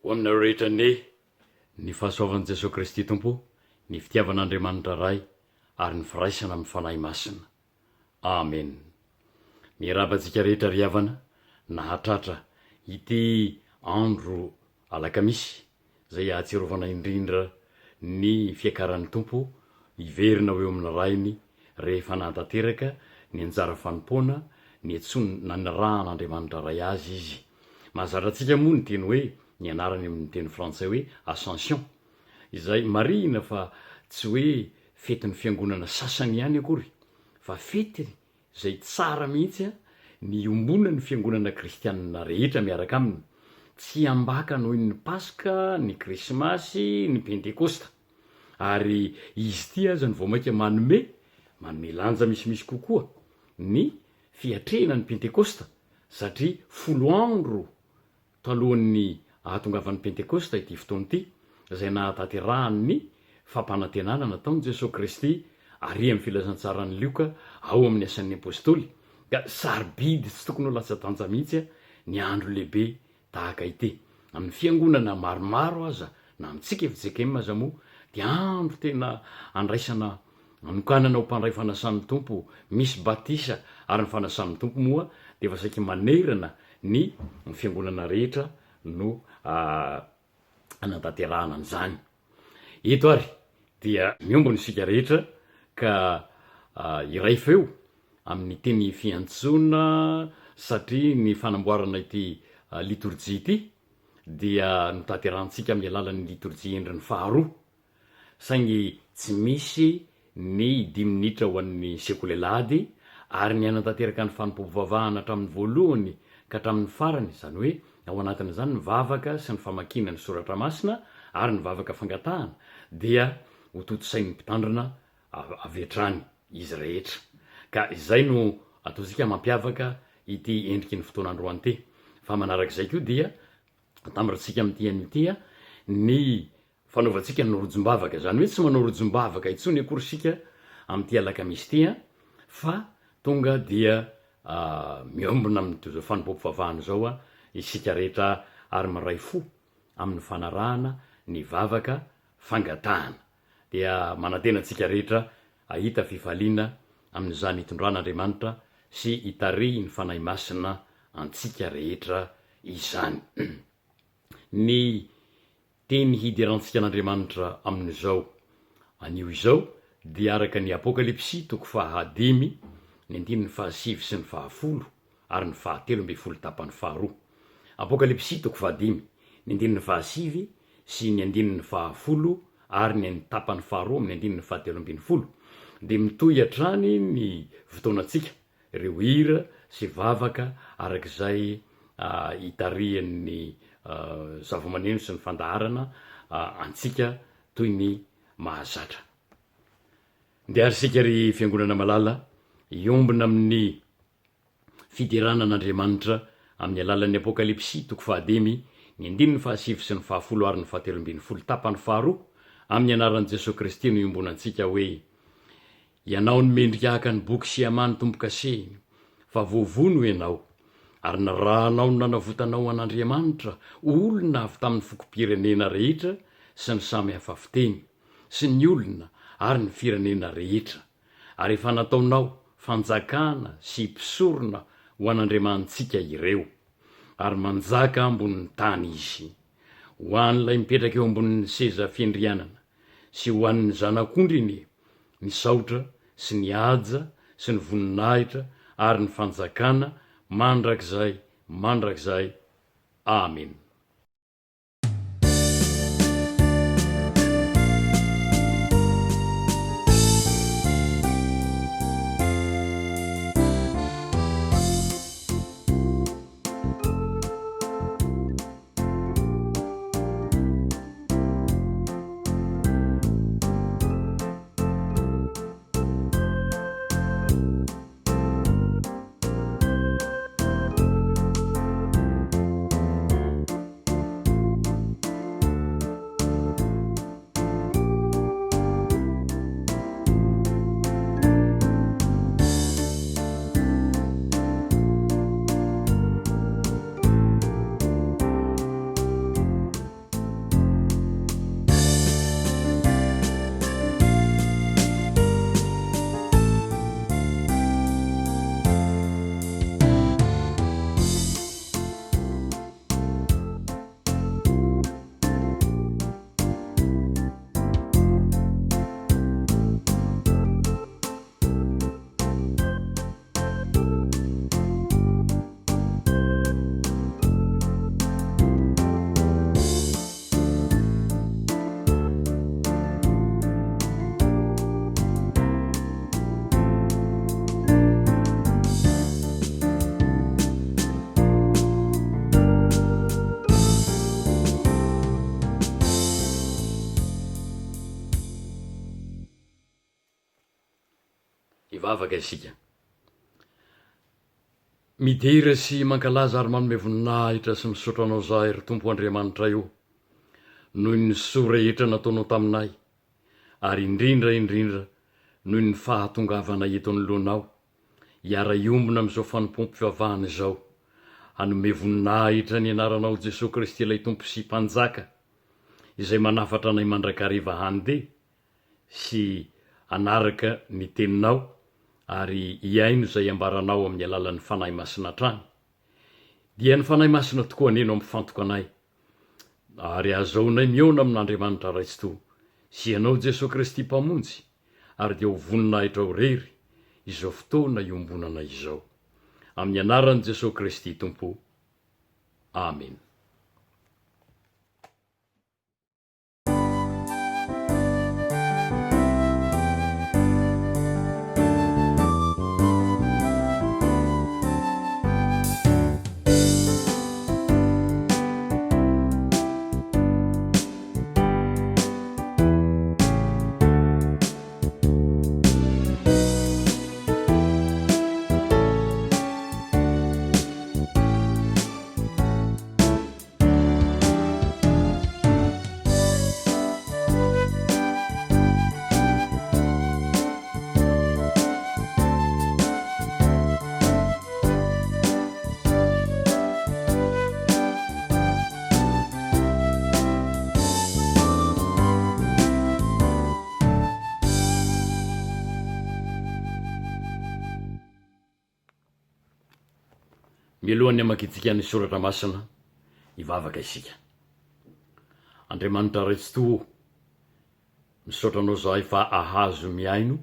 ho aminareo rehetra ny fahasoavan'i jesosy kristy tompo ny fitiavan'andriamanitra ray ary ny firaisana amin'ny fanahy masina amen. Mirabantsika rehetra ry havana nahatratra ity andro alakamisy zay ahatsiarovana indrindra ny fiakaran'ny tompo iverina ho eo amin'ny rainy rehefa nahatanteraka ny anjara fanompoana ny antsona ny rahan'andriamanitra ray azy izy. Mahazaratsika moa ny teny hoe ny anarany amin'ny teny frantsay hoe ascension, izay marina fa tsy hoe fetin'ny fiangonana sasany ihany akory fa fety zay tsara mihitsy ny ombona ny fiangonana kristianina rehetra miaraka aminy, tsy ambaka noho ny paska, ny krismasy, ny pentekosta. Ary izy ty aza ny voamaika manome lanja misimisy kokoa ny fiatrehana ny pentekosta satria 10 andro talohan'ny ahatongavan'ny pentekosta ity fotoana ity zay nahatanterahany ny fampanantenana nataony jesosy kristy ary amin'ny filazantsarany lioka ao amin'ny asan'ny apôstôly. Ka sarobidy tsy tokony ho latsa-danja mihitsy ny andro lehibe tahaka ity amin'ny fiangonana maromaro aza na amintsika FJKM aza moa dia andro tena andraisana anokanana ho mpandray fanasan'ny tompo, misy batisa ary ny fanasan'ny tompo moa dia efa saika manerana ny fiangonana rehetra no anatanterahana an'izany. Eto ary dia miombony isika rehetra ka iray feo amin'ny teny fiantsona satria ny fanamboarana ity liturjia ity dia notanterantsika amin'ny alalan'ny liturjia endrin'ny faharoa, saingy tsy misy ny 10 minitra ho an'ny sekolelady ary ny anatanteraka ny fanompopovavahana hatramin'ny voalohany ka hatramin'ny farany, zany hoe ao anatin'izany ny vavaka sy ny famakina ny soratra masina ary ny vavaka fangatahana dia ho toto-sain'ny mpitandrina avy hatrany izy rehetra. Ka izay no ataontsika mampiavaka ity endriky ny fotoanandro an'ity. Fa manarak'izay koa dia tambarantsika amin'ity an'ity ny fanaovantsika ny rojom-bavaka, zany hoe tsy manao rojom-bavaka itsony akory sika amin'ity alakamisy ity fa tonga dia miombona amin'ny fanompopovavahana zao isika rehetra ary maray fo amin'ny fanarahana ny vavaka fangatahana. Dia manantena antsika rehetra ahita fifaliana amin'izany hitondran'Andriamanitra sy hitary ny fanahy masina antsika rehetra izany. Ny teny hidirantsika n'Andriamanitra amin'izao anio izao dia araka ny Apokalipsy 5, ny 7 sy ny 10 ary ny 13 tapany faharoa. Apokalipsy 5, ny 7 sy ny 10 ary ny tapany faharoa amin'ny 13. Dia mitohy hatrany ny fotoanantsika ireo hira sy vavaka arak'izay hitarian'ny zava-maneno sy ny fandaharana antsika toy ny mahazatra. Ndiary sika ry fiangonana malala iombona amin'ny fidiranan'Andriamanitra amin'ny alalan'ny Apokalipsy 5, ny 7 sy ny 10 ary ny 13 tapany faharoa amin'ny anaran'i Jesosy Kristy no iombonantsika hoe: ianao ny mendrika haka ny boky siamany tombo-kasehiny fa voavono ianao ary narahanao no nanavotanao an'Andriamanitra olona avy tamin'ny fokom-pirenena rehetra sy ny samy hafa fiteny sy ny olona ary ny firenena rehetra, ary efa nataonao fanjakana sy mpisorona ho an'Andriamantsika ireo, ary manjaka ambonin'ny tany izy, ho an'ilay mipetraka eo ambonin'ny seza fiandrianana sy ho an'ny zanak'ondriny, ny saotra sy ny aja sy ny voninahitra ary ny fanjakana mandrakizay. Amen. ivavaka isika midera sy mankalaza ary manome voninahitra sy misaotra anao zahay ry tompo Andriamanitra io noho ny soa rehetra nataonao taminay ary indrindra noho ny fahatongavana eto anoloanao hiara-iombona amin'izao fanompom-pivavahana izao hanome voninahitra ny anaranao Jesosy Kristy ilay tompo sy mpanjaka izay manafatra anay mandrakariva handeha sy anaraka ny teninao ary iaino izay ambaranao amin'ny alalan'ny fanahy masina trany dia ny fanahy masina tokoa aneno ampifantoka anay ary azaonay miona amin'Andriamanitra raitsi-to sy ianao Jesosy Kristy mpamonjy ary dia ho voninahitra ho rery izao fotoana iombonana izao amin'ny anaran'i Jesosy Kristy tompo amen. Mialohan'ny hamakitsika ny soratra masina ivavaka isika. Andriamanitra raitsi-to misaotra anao zahay fa ahazo miaino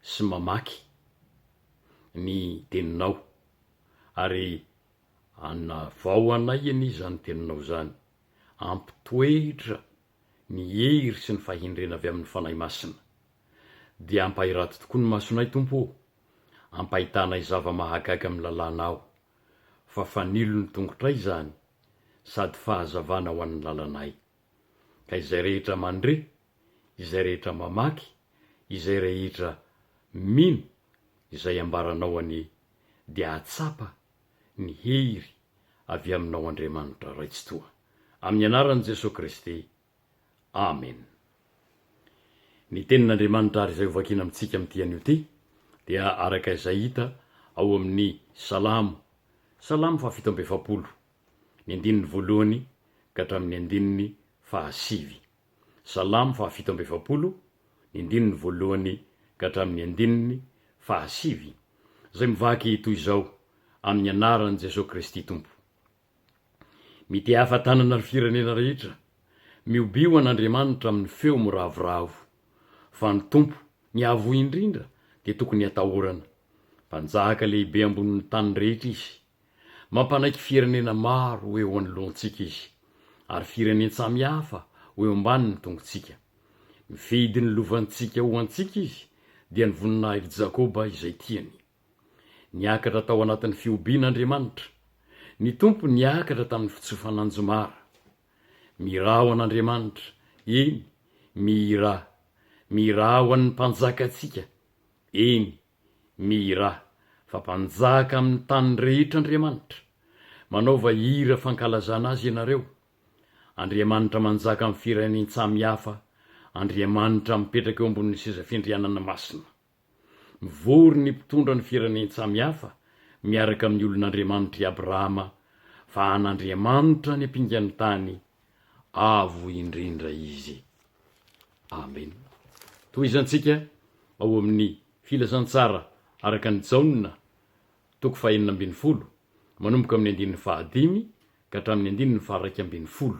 sy mamaky ny teninao ary anavao anay any izany teninao zany ampitoetra ny hery sy ny fahindrena avy amin'ny fanahy masina dia ampahirato tokoa ny masonay tompo ampahitanay zava-mahagaga amin'ny lalànao fa fanilo ny tongotray zany sady fahazavana ho an'ny lalànay ka izay rehetra mandre izay rehetra mamaky izay rehetra mino izay ambaranao any dia atsapa ny hery avy aminao Andriamanitra raitsi-toa amin'ny anaran'i Jesosy Kristy amen. Ny tenin'Andriamanitra ary izay hovakina amintsika amin'ity anio ty dia araka izay hita ao amin'ny salamo 170 ny andininy voalohany ka hatramin'ny andininy fahasivy. Salamo 170 ny andininy voalohany ka hatramin'ny andininy fahasivy zay mivaky toy izao amin'ny anaran'i Jesosy Kristy tompo. Mity hafatanana ny firenena rehetra miobio an'Andriamanitra amin'ny feo miravoravo fa ny tompo ny avo indrindra dia tokony atahorana. Mpanjaka lehibe ambonin'ny tany rehetra izy mampanaiky firenena maro eo anoloantsika izy ary firenena samihafa ho eo ambaniny tongotsika. Mifidy ny lovantsika ho antsika izy dia ny voninahitry Jakoba izay tiany. Niakatra tao anatin'ny fiobian'Andriamanitra. Ny tompo niakatra tamin'ny fitsofananjomara. Mirao an'Andriamanitra, eny, mirao an'ny mpanjakatsika, eny, fa mpanjaka amin'ny tany rehetra Andriamanitra. Manaova hira fankalazana azy ianareo. Andriamanitra manjaka amin'ny firenena samihafa, Andriamanitra mipetraka eo ambonin'ny seza findrianana masina. Mivory ny mpitondra ny firenena samihafa miaraka amin'ny olon'Andriamanitra i Abrahama, fa an'Andriamanitra ny ampingan'ny tany avo indrindra izy. Amen. Toizantsika ao amin'ny filazantsara araka ny Jaona 4:40 manomboka amin'ny andininy 15 ka hatramin'ny andininy 1:20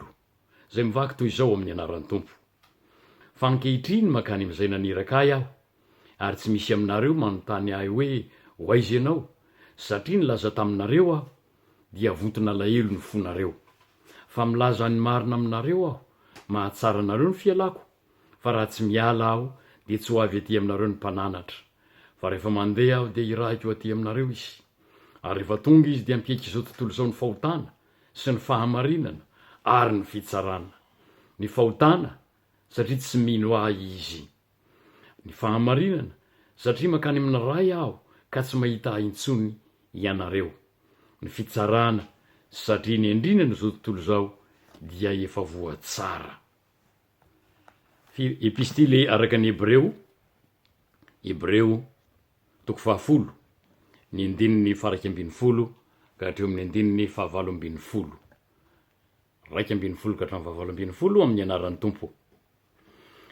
zay mivaky toy izao amin'ny anaran'ny tompo. Fa ankehitriny makany amin'izay naniraka ahy aho ary tsy misy aminareo manontany ahy hoe hoaiza ianao satria nilaza taminareo aho dia vontona lahelo ny fonareo. Fa milaza ny marina aminareo aho mahatsara anareo ny fialako, fa raha tsy miala aho dia tsy ho avy aty aminareo ny mpananatra. Fa rehefa mandeha aho dia irahiko aty aminareo izy. Ary rehefa tonga izy dia ampiaiky izao tontolo izao ny fahotana sy ny fahamarinana ary ny fitsarana. Ny fahotana satria tsy mino ahy izy. Ny fahamarinana satria mankany amina ray aho ka tsy mahita intsony ianareo. Ny fitsarana satria ny andrinany zao tontolo zao dia efa voatsara. Epistily araka ny Hebreo toko 10 ny andininy 1:20 ka hatreo amin'ny andininy 7:20. 1:20 ka hatramin'ny 7:20 amin'ny anaran'ny Tompo.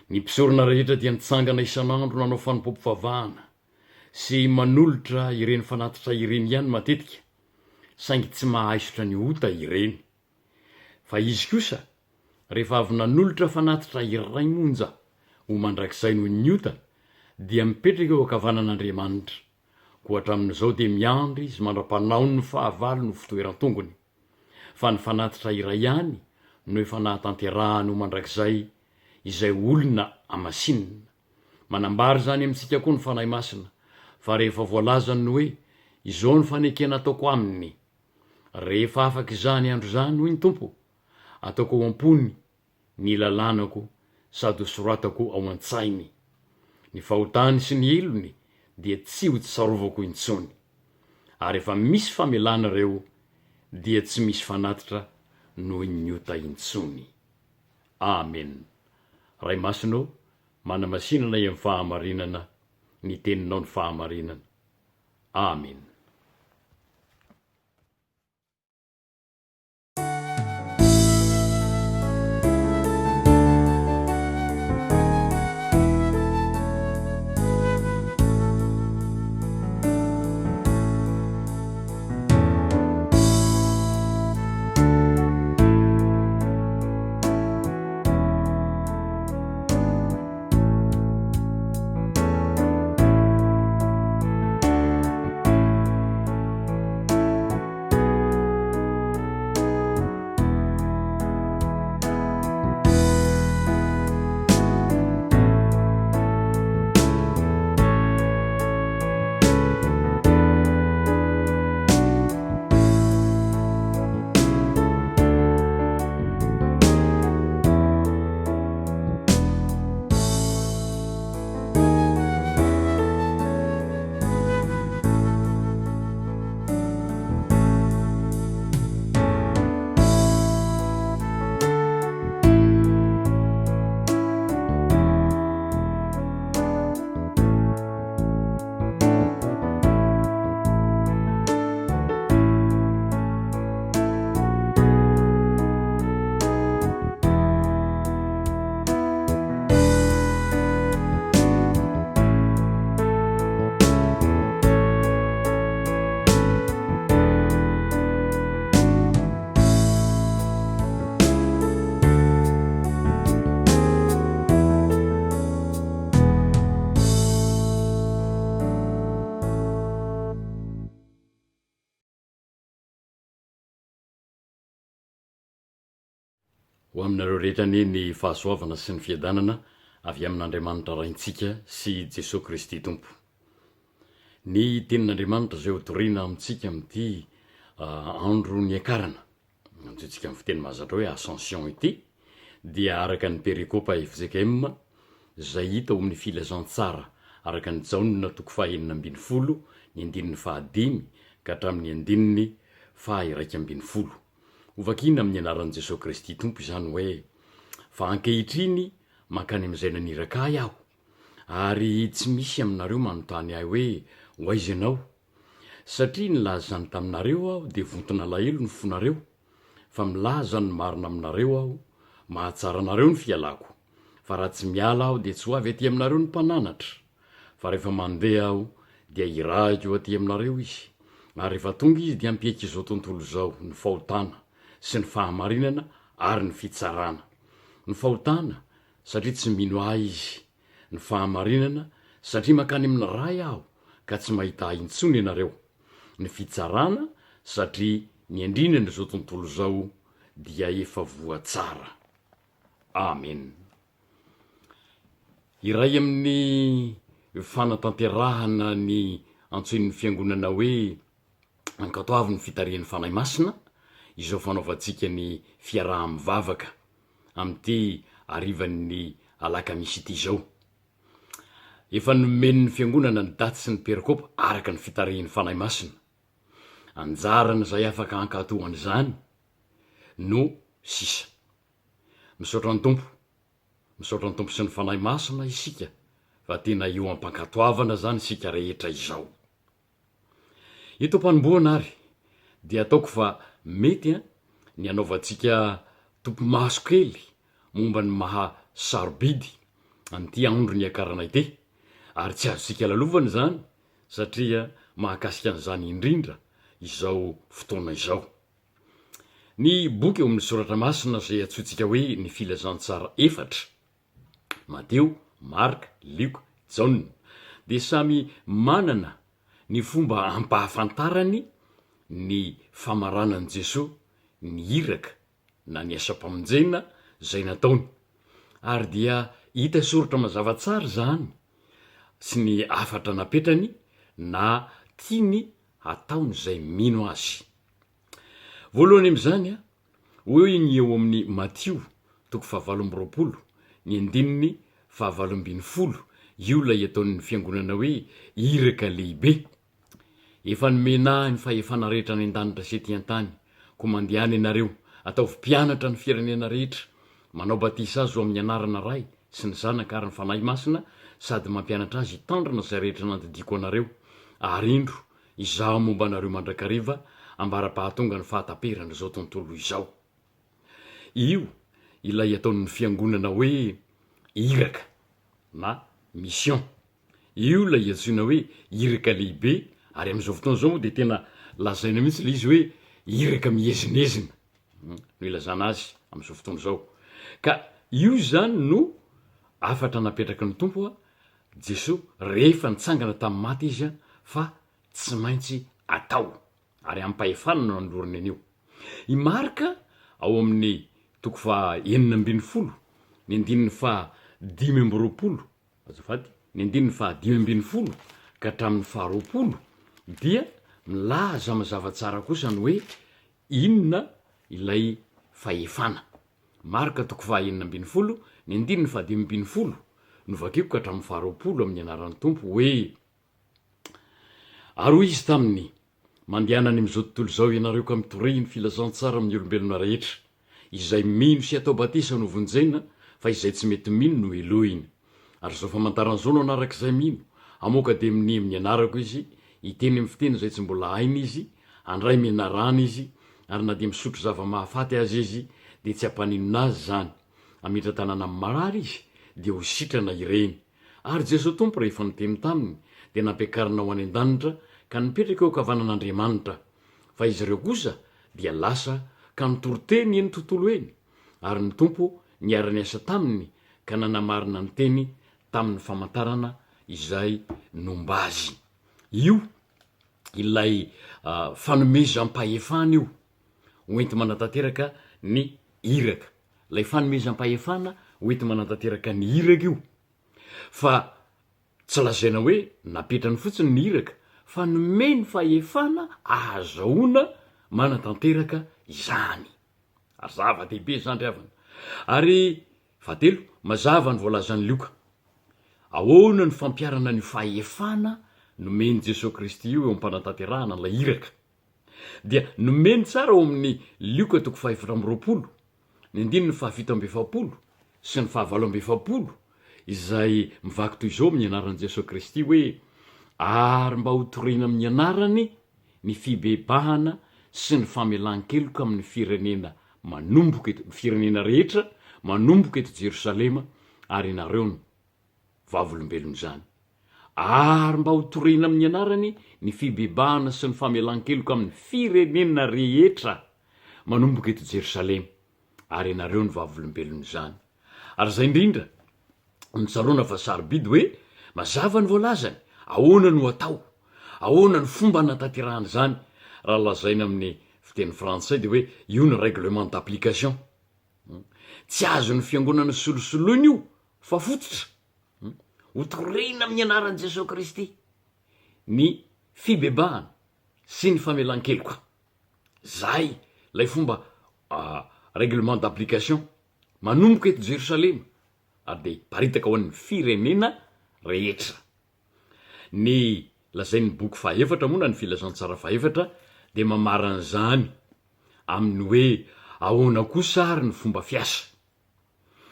Ny mpisorona rehetra dia nitsangana isan'andro nanao fanompom-pivavahana sy manolotra ireny fanatitra ireny ihany matetika, saingy tsy mahaisotra ny ota ireny. Fa izy kosa rehefa avy nanolotra fanatitra iray monja ho mandrakizay noho ny ota, dia mipetraka eo ankavanan'Andriamanitra. Ko hatramin'izao dia miandry izy mandra-panao ny fahavalo no fitoeran-tongony. Fa ny fanatitra iray ihany no efa nahatanterahany ho mandrakizay izay olona amasinina. Manambary zany amintsika koa ny fanahy masina, fa rehefa voalazany hoe izao ny fanekena ataoko aminy, rehefa afaka izany andro zany hoy ny Tompo, ataoko ao ampony ny lalànako sady soratako ao an-tsainy. Ny fahotany sy ny elony dia tsy ho tsarovako intsony. Ary efa misy famelana reo dia tsy misy fanatitra noho ny ota intsony. Amen. Ray masino, manamasinana amin'ny fahamarinana, ny teninao ny fahamarinana. Amen. Ho aminareo rehetra anie ny fahasoavana sy ny fiadanana avy amin'Andriamanitra raintsika sy Jesosy Kristy Tompo. Ny tenin'Andriamanitra zay hotoriana amintsika amin'ity andro ny akarana, antsointsika amin'ny fiteny mahazatra hoe ascension ity, dia araka ny perikopa FJKM zay hita ao amin'ny filazantsara araka ny Jaonina toko 4:12 ny andininy 5 ka hatramin'ny andininy 1:20. Ovakina amin'ny anaran'i Jesosy Kristy Tompo izany hoe fa ankehitriny mankany amin'izay naniraka ahy aho, ary tsy misy aminareo manontany ahy hoe hoaiza ianao, satria nilaza zany taminareo aho dia vontona lahelo ny fonareo, fa milaza ny marina aminareo aho, mahatsara anareo ny fialako. Fa raha tsy miala aho dia tsy ho avy aty aminareo ny mpananatra, fa rehefa mandeha aho dia hirahako eo aty aminareo izy. Ary rehefa tonga izy dia ampiaiky izao tontolo izao, ny fahotana sy ny fahamarinana ary ny fitsarana. Ny fahotana satria tsy mino ahy izy, ny fahamarinana satria mankany amina ray aho ka tsy mahita intsony ianareo, ny fitsarana satria ny andrinany zao tontolo zao dia efa voatsara. Amen. Iray amin'ny fanatanterahana ny antsoin'ny fiangonana hoe ankatoavy ny fitarian'ny fanahy masina, izao fanaovantsika ny fiaraha-mivavaka amin'ity arivan'ny alakamisy ity zao. efa nomen'ny fiangonana ny daty sy ny perikopa araka ny fitarihin'ny fanahy masina. Anjarana zay afaka hankatohany zany no sisa. Misaotra ny tompo sy ny fanahy masina isika fa tena io ampankatoavana zany isika rehetra izao. Ito mpanomboana ary dia ataoko fa mety ny anaovantsika tompo-maso kely momba ny maha sarobidy an'ity andro ny akarana ity, ary tsy azontsika lalovany zany satria mahakasika an'izany indrindra izao fotoana izao. Ny boky eo amin'ny soratra masina zay atsointsika hoe ny filazantsara efatra, Mateo, Marka, Lioka, Jaona, de samy manana ny fomba ampahafantarany ny famaranan'i Jesosy, ny iraka na ny asa-pamonjena zay nataony. Ary dia hita soratra mazava tsara zany sy ny afatra napetrany na tiany ataony zay mino azy. Voalohany am'izany hoy ny eo amin'ny Matio 7:20, ny andininy 7:20, io lay ataon'ny fiangonana hoe iraka lehibe. Efa nomena ny fahefana rehetra ny an-danitra sy ety an-tany, ko mandehany ianareo ataovy mpianatra ny firenena rehetra, manao batisa azy ho amin'ny anarana ray sy ny zanaka ary ny fanahy masina, sady mampianatra azy hitandrina zay rehetra nandidiko anareo. Ary indro izaho momba anareo mandrakariva ambara-pahatonga ny fahataperana zao tontolo izao. Io ilay ataon'ny fiangonana hoe iraka na mission. Io lay antsoina hoe iraka lehibe, ary am'izao fotoana zao moa de tena lazaina mihitsy le izy hoe iraka mihezinezina no ilazana azy am'izao fotoana zao. Ka io zany no afatra napetraka ny tompo Jesosy rehefa nitsangana tamin'ny maty izy fa tsy maintsy atao, ary ampahefanana no anolorany an'io. I Marka ao amin'ny 9:20, ny andininy 5:20, azafady, ny andininy 5:20 ka hatramin'ny 6:20 dia milaza mazava tsara kosa ny hoe inona ilay fahefana. Marka 9:20, ny andininy 5:20 no vakiko ka hatramin'ny 6:20 amin'ny anaran'ny tompo hoe: ary hoy izy taminy, mandehanany am'izao tontolo zao ianareo ka mitory ny filazantsara amin'ny olombelona rehetra, izay mino sy atao batisa no vonjena, fa izay tsy mety mino no elohiny. Ary zao famantaran'izao no anarak'izay mino, amoka de amin'ny anarako izy, iteny amin'ny fiteny zay tsy mbola hainy izy, andray mianarana izy, ary na de misotro zava-mahafaty azy izy de tsy ampaninona azy zany. Amidra tanàna marary izy de ho sitrana ireny. Ary Jesosy tompo rehefa niteny taminy de nampiakarina ho any an-danitra ka nipetraka eo kavanan'Andriamanitra. Fa izy ireo kosa dia lasa ka nitoroteny eny tontolo eny, ary ny tompo niara-ny asa taminy ka nanamarina ny teny tamin'ny famantarana izay nomba azy. Io ilay fanomezam-pahefana io hoenti manatanteraka ny iraka. Lay fanomezam-pahefana hoenti manatanteraka ny iraka io, fa tsy lazaina hoe napetrany fotsiny ny iraka, fa nomeny fahefana ahazahoana manatanteraka izany. Ary zava-dehibe zany ravana. Ary 7, mazava ny voalazan'ny Lioka. Ahoana ny fampiarana ny fahefana nomeny Jesosy Kristy io eo am-panatanterahana lay iraka. Dia nomeny tsara ao amin'ny Lioka 5:20, ny andininy 7:70 sy ny 7:20, izay mivaky toy izao amin'ny anaran'i Jesosy Kristy hoe: ary mba ho torina amin'ny anarany ny fibebahana sy ny famelan-keloka amin'ny firenena manomboka eto, firenena rehetra manomboka eto Jerosalema, ary ianareo no vavolombelony zany. Ary mba ho torina amin'ny anarany ny fibebahana sy ny famelan-keloka amin'ny firenena rehetra manomboka eto Jerosalema, ary ianareo no vavolombelony zany. Ary zay indrindra nitsaroana fa sarobidy hoe mazava ny voalazany, ahoana no atao, ahoana ny fomba natanterahana zany. Raha lazaina amin'ny fiteny frantsay de hoe io ny règlement d'application. Tsy azon'ny fiangonana solosoloina io fa fototra ho torina amin'ny anaran'i Jesosy Kristy ny fibebahana sy ny famelan-keloka. Zay lay fomba règlement d'application manomboka eto Jerosalema, ary de paritaka ho an'ny firenena rehetra. Ny lazay ny boky fahaefatra moa na ny filazantsara fahaefatra de mamaran'izany amin'ny hoe ahoana kosa ary ny fomba fiasa.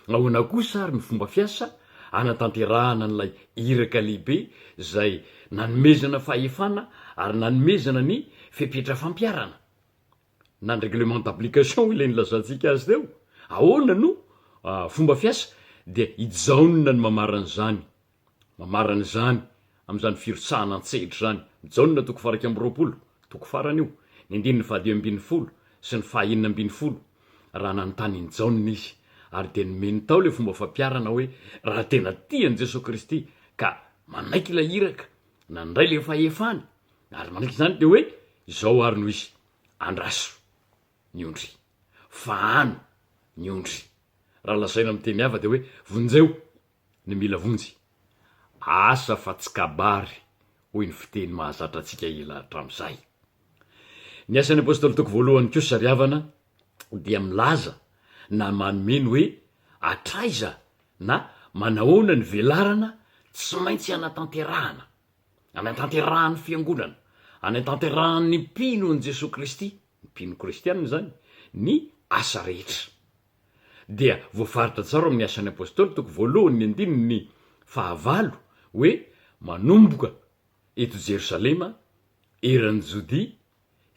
Ahoana kosa ary ny fomba fiasa anatanterahana n'ilay iraka lehibe zay nanomezana fahefana ary nanomezana ny fepetra fampiarana. Na ny règlement d'application ilay nylazantsika azy teo. Ahoana no fomba fiasa dia ijaonina ny mamaran'izany. Mamaran'izany am'izany firosahana an-tsehitra zany. Mijaonina toko faraky amby roapolo, toko farany io, ny andininy faha 2 sy ny faha 9 raha nanontany nijaonina izy. Ary de nomeny tao le fomba fampiarana hoe raha tena tiany Jesosy Kristy ka manaiky ilay iraka nandray le fahefany ary manaiky zany de hoe izao ary noho izy andraso ny ondry, fahano ny ondry. Raha lazaina amin'ny teny hafa de hoe vonjeo ny mila vonjy, asa fa tsy kabary hoy ny fiteny mahazatra antsika ela hatramin'izay. Ny asan'ny apôstôly toko voalohany kosa ry havana dia milaza na manomeny hoe atraiza na manahoana ny velarana tsy maintsy anatanterahana, anatanterahany fiangonana, anatanterahany mpino ny Jesosy Kristy, mpino kristianina zany, ny asa rehetra. Dia voafaritra tsara amin'ny asan'ny apôstôly toko voalohany ny 19 hoe manomboka eto Jerosalema, eran'ny Jodia,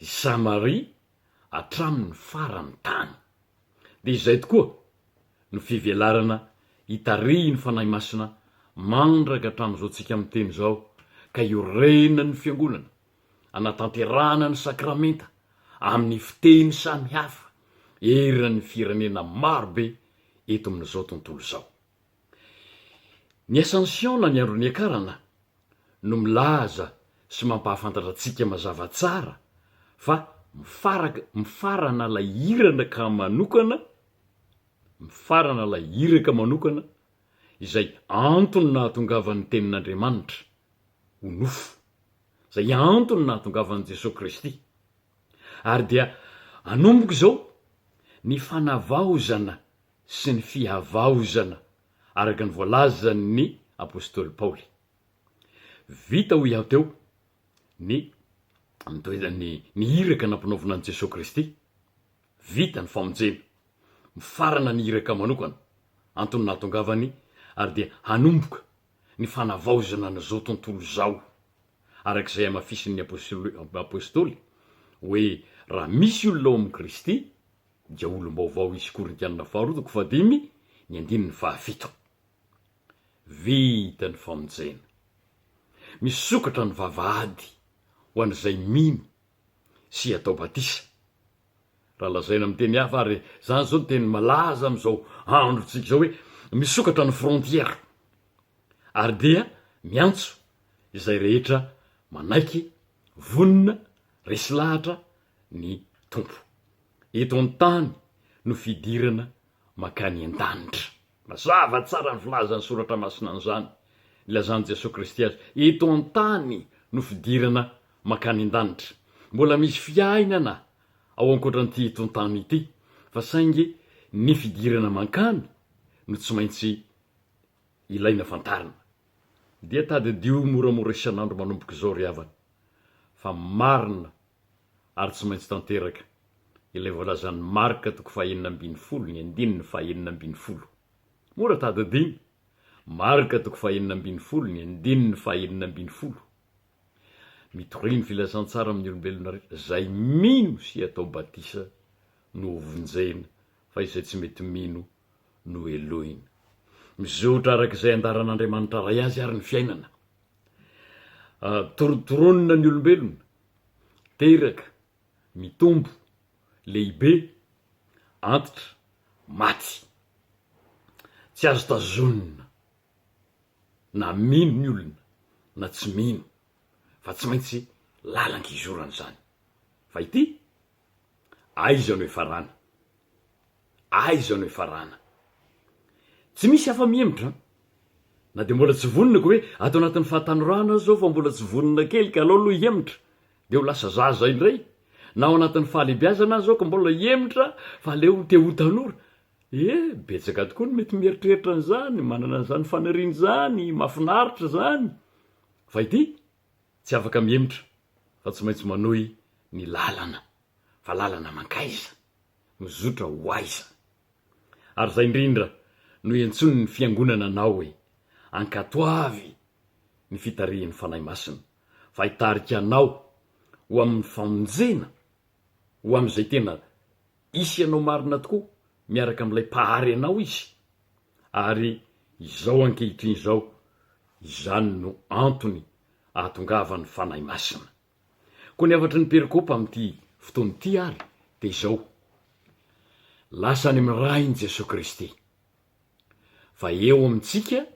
Samaria, hatramin'ny farany tany. De izay tokoa no fivelarana hitarihy ny fanahy masina mandraka hatramin'izao tsika amin'ny teny zao ka iorena ny fiangonana, anatanterahana ny sakramenta amin'ny fiteny samy hafa eran'ny firenena marobe eto amin'izao tontolo zao. Ny Ascension na ny andron'ny akarana no milaza sy mampahafantatra antsika mazava tsara fa mifarana lay iraka manokana, mifarana lay iraka manokana izay antony nahatongavan'ny tenin'Andriamanitra ho nofo, izay antony nahatongavan'i Jesosy Kristy. Ary dia anomboka izao ny fanavaozana sy ny fihavaozana araka ny voalazan'ny apôstôly Paoly. Vita ho iaho teo ny iraka nampanaovana an' Jesosy Kristy, vita ny famonjena, mifarana ny iraka manokana, antony nahatongavany, ary dia hanomboka ny fanavaozana n'izao tontolo zao, arak'izay amafisin'ny apôstôly hoe raha misy olona ao amin'i Kristy dia olom-baovao izy. Korintianina 2:7. Vita ny famonjena, misokatra ny vavahady ho an'izay mino sy atao batisa. Raha lazaina amin'ny teny hafa ary zany zao teny malaza am'izao androtsika zao hoe misokatra ny frontière, ary dia miantso izay rehetra manaiky vonina resy lahatra ny tompo. Eto an-tany no fidirana makany an-danitra. Mazava tsara ny filazan'ny soratra masina an'izany, ilazany Jesosy Kristy azy. Eto an-tany no fidirana makany an-danitra. Mbola misy fiainana ao ankoatran'ity eto an-tany ity, fa saingy ny fidirana mankany no tsy maintsy ilaina fantarina. Dia tadidio moramora isan'andro manomboka izao ry havana, fa marina ary tsy maintsy tanteraka ilay voalazan'ny Marka toko 9:20, ny andininy 9:20. Mora tadidiny, Marka toko 9:20, ny andininy 9:20. Mitoriny filazantsara amin'ny olombelona rehetra, zay mino sy atao batisa no vonjena, fa izay tsy mety mino no elohina. Mizotra arak'izay andaran'Andriamanitra ray azy ary ny fiainana. Torotoronina ny olombelona, teraka, mitombo, lehibe, antitra, maty. Tsy azo tazonina na mino ny olona na tsy mino, fa tsy maintsy lalan-kizorana zany. Fa ity, aiza no efarana, aiza no efarana. Tsy misy hafa mihemitra, na de mbola tsy vonina hoe ato anatin'ny fahatanorana zao fa mbola tsy vonina kely ka alao aloha hemitra de ho lasa zaza indray, na ao anatin'ny fahalebiazana zao ka mbola hemitra fa leo te ho tanora betsaka tokoa no mety mieritreritra an'izany manana an'izany faniriany zany mahafinaritra zany fa ity tsy afaka mihemitra fa tsy maintsy manohy ny lalana fa lalana mankaiza mizotra ho aiza ary zay indrindra no iantsony ny fiangonana anao hoe ankatoavy ny fitarihan'ny fanahy masina fa hitarika anao ho amin'ny famonjena ho amin'izay tena isy ianao marina tokoa miaraka amin'ilay pahary anao izy ary izao ankehitriny izao izany no antony ahatongavany fanahy masina koa ny afatry ny perikopa amin'ity fotoany ity ary de izao lasa any amin'ny rainy Jesosy Kristy fa eo amintsika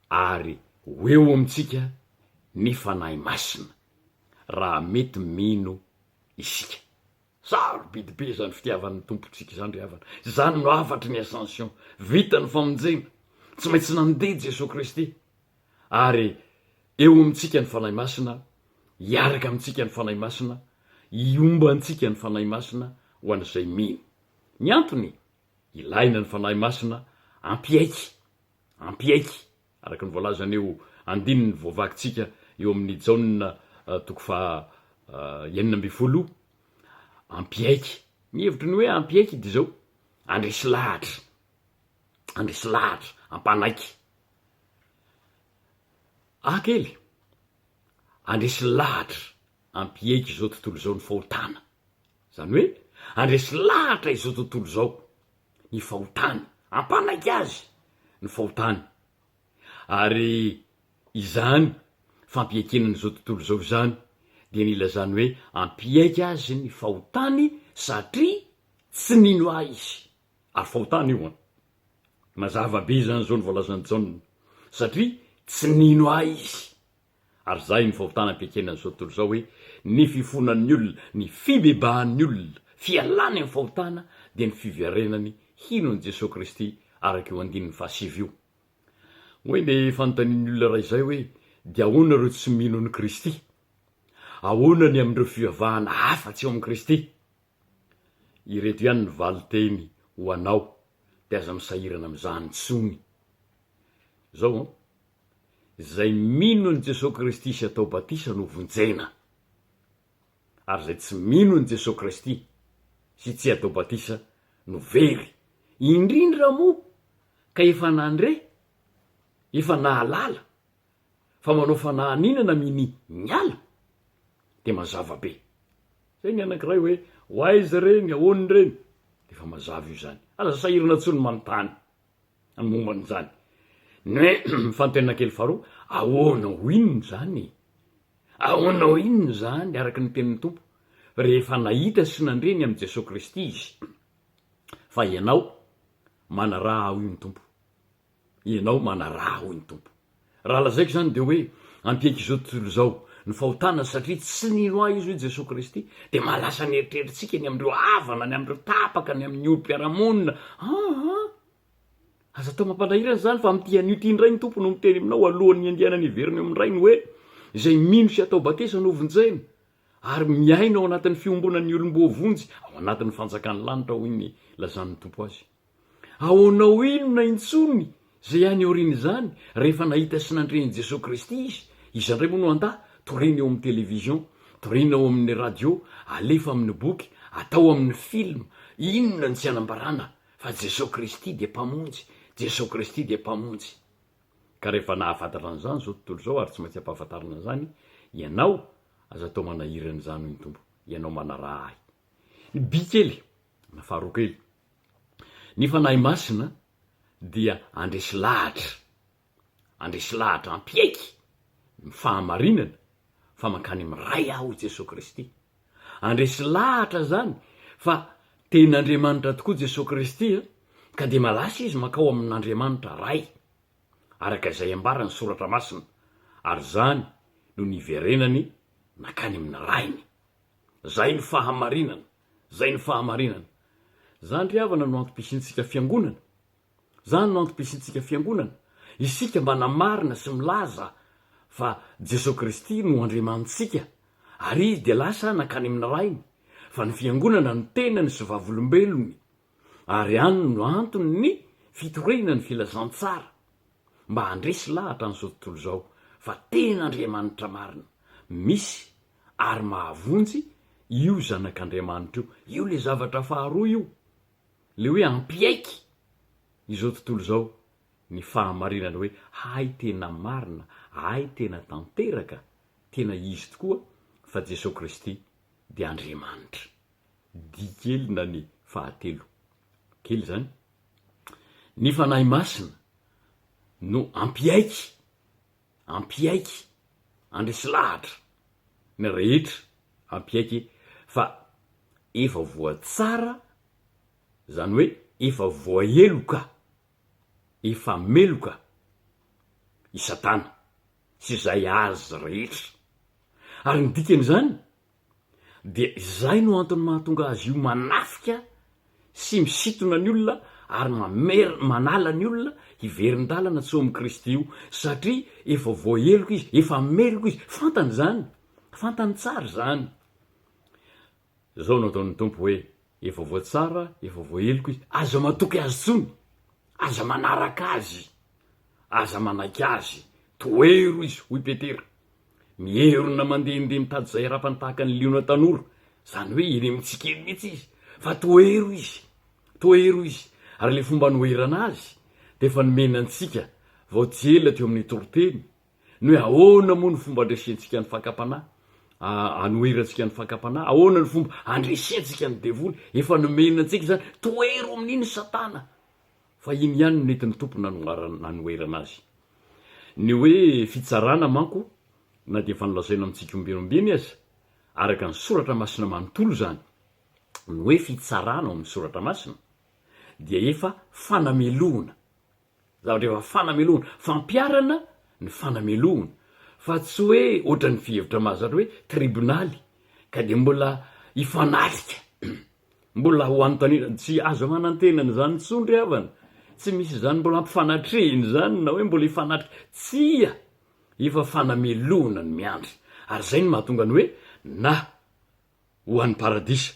ary ho eo amintsika ny fanahy masina raha mety mino isika sarobidy be zany fitiavan'ny tompontsika zany ry havana zany no afatry ny ascension vita ny famonjena tsy maintsy nandeha Jesosy Kristy ary eo amintsika ny fanahy masina hiaraka amintsika ny fanahy masina iomba antsika ny fanahy masina ho an'izay mino ny antony ilaina ny fanahy masina ampiaiky araka ny voalazana eo andininy voavakitsika eo amin'ny jaunina toko fa 9 ampiaiky ny hevitry ny hoe ampiaiky de zao andresy lahatra ampanaiky akely andresy lahatra ampiaiky zao tontolo zao ny fahotana zany hoe andresy lahatra izao tontolo zao ny fahotany ampanaiky azy ny fahotany ary izany fampiaikenany zao tontolo zao zany de nila zany hoe ampiaiky azy ny fahotany satria tsy nino ahy izy ary fahotany io mazava be zany zao ny voalazany jaunina satria tsy nino ahy izy ary zay ny fahotana ampiaikenany zao tontolo zao hoe ny fifonan'ny olona ny fibebahan'ny olona fialany amin'ny fahotana de ny fiverenany hinony Jesosy Kristy araka eo andininy fahasivy io hoe ny fanontanian'ny olona ray zay hoe de ahoana reo tsy mino ny Kristy ahoana ny amindreo fivavahana hafa-tsy eo amin'ny Kristy ireto ihany ny valiteny ho anao de aza misahirana amin'izany tsony zao zay mino ny Jesosy Kristy sy atao batisa no vonjena ary zay tsy mino ny Jesosy Kristy sy tsy atao batisa no very indrindra moa ka efa nandre efa nahalala fa manao fanahaninana miny miala de mazava be zay ny anankiray hoe hoaiza reny ahoany reny de fa mazava io zany aza sahirana tsony manontany any momban'izany ny hoe fanotenana kely faharoa ahoana ho inony zany ahoana ho inony zany araka ny tenin'ny tompo rehefa nahita sy nandreny amin'i Jesosy Kristy izy fa ianao mana raha ho iny tompo ianao mana raha ho iny tompo raha lazaiko zany de hoe ampiaiky izao tontolo zao ny fahotana satria tsy nino ahy izy hoe Jesosy Kristy de malasa ny eritrerititsika ny amindreo havana ny amindreo tapaka ny amin'ny olo-piaramonina aza atao mampalahirana zany fa amity an'io ty indray ny tompo no miteny aminao alohan'ny andiana ny veriny amin'ndrainy hoe zay mino sy atao batesa no vonjena ary miaina ao anatin'ny fiombonan'ny olom-boavonjy ao anatin'ny fanjakan'ny lanitra ho iny lazan'ny tompo azy ahoanao inona intsony zay any oriny zany rehefa nahita sy nandreny Jesosy Kristy izy indray moa no anda torena eo amin'ny televizion torena ao amin'ny radio alefa amin'ny boky atao amin'ny film inona ny tsy anambarana fa Jesosy Kristy de mpamonjy Jesosy Kristy de mpamonjy ka rehefa nahafantatra an'izany zao tontolo zao ary tsy maintsy ampahafantarana zany ianao aza atao manahirana zany ho ny tompo ianao manaraha ahy ny bikely na faharoa kely ny fanahy masina dia andresy lahatra ampiaiky ny fahamarinana fa mankany amiray aho Jesosy Kristy andresy lahatra zany fa ten'Andriamanitra tokoa Jesosy Kristy ka de malasa izy makao amin'Andriamanitra ray araka izay ambarany soratra masina ary zany no niverenany nakany amin'ny rainy zay ny fahamarinana zany ry havana no antom-pisintsika fiangonana zany no antom-pisintsika fiangonana isika mba namarina sy milaza fa Jesosy Kristy no Andriamanitsika ary izy de lasa nakany amin'ny rainy fa ny fiangonana no tenany sy vavolombelony ary any no antony ny fitorena ny filazantsara mba handresy lahatra n'izao tontolo zao fa tena Andriamanitra marina misy ary mahavonjy io zanak'Andriamanitra io le zavatra faharoa io le hoe ampiaiky izao tontolo zao ny fahamarinana hoe hay tena marina, hay tena tanteraka, tena izy tokoa fa Jesosy Kristy dia Andriamanitra. Dikely na ny fahatelo kely zany ny fanahy masina no ampiaiky andresy lahatra ny rehetra ampiaiky fa efa voatsara zany hoe efa voaeloka efa meloka i Satana sy izay azy rehetra ary ny dikan'izany dia izay no antony mahatonga azy io manafika sy misitona ny olona ary manala ny olona hiverin-dalana tsy homy Kristy io satria efa voaeloko izy, efa meloko izy, fantany tsara zany. Zao no ataon'ny tompo hoe efa voatsara, efa voaeloko izy, aza matoky azy tsony, aza manaraka azy, aza manaiky azy, toero izy hoy Petera. Mierona mandehandeha mitady zay ra-pantahaka ny liona tanora, zany hoe eny mitsikely mihitsy izy, fa toero izy, ary le fomba noerana azy de efa nomena antsika vao tsela teo amin'ny toroteny ny hoe ahoana moa ny fomba andresentsika ny fakapanahy, anoerantsika ny fakapanahy, ahoana ny fomba andresentsika ny devoly, efa nomena antsika zany toero amin'iny Satana, fa iny ihany nentin'ny tompo nanoerana azy. Ny hoe fitsarana manko na dia fanolazaina amintsika ombenombeny aza araka ny soratra masina manontolo zany ny hoe fitsarana amin'ny soratra masina dia efa fanamelohana, zavatra efa fanamelohana, fampiarana ny fanamelohana, fa tsy hoe ohatra ny fihevitra mahazatra hoe tribonaly ka dia mbola hifanalika mbola ho anontaniana, tsy azo manantenana zany tsondry havana, tsy misy zany mbola ampifanatrehiny zany na hoe mbola hifanatrika, tsia efa fanamelohana ny miandry. Ary zay ny mahatonga ny hoe na ho an'ny paradisa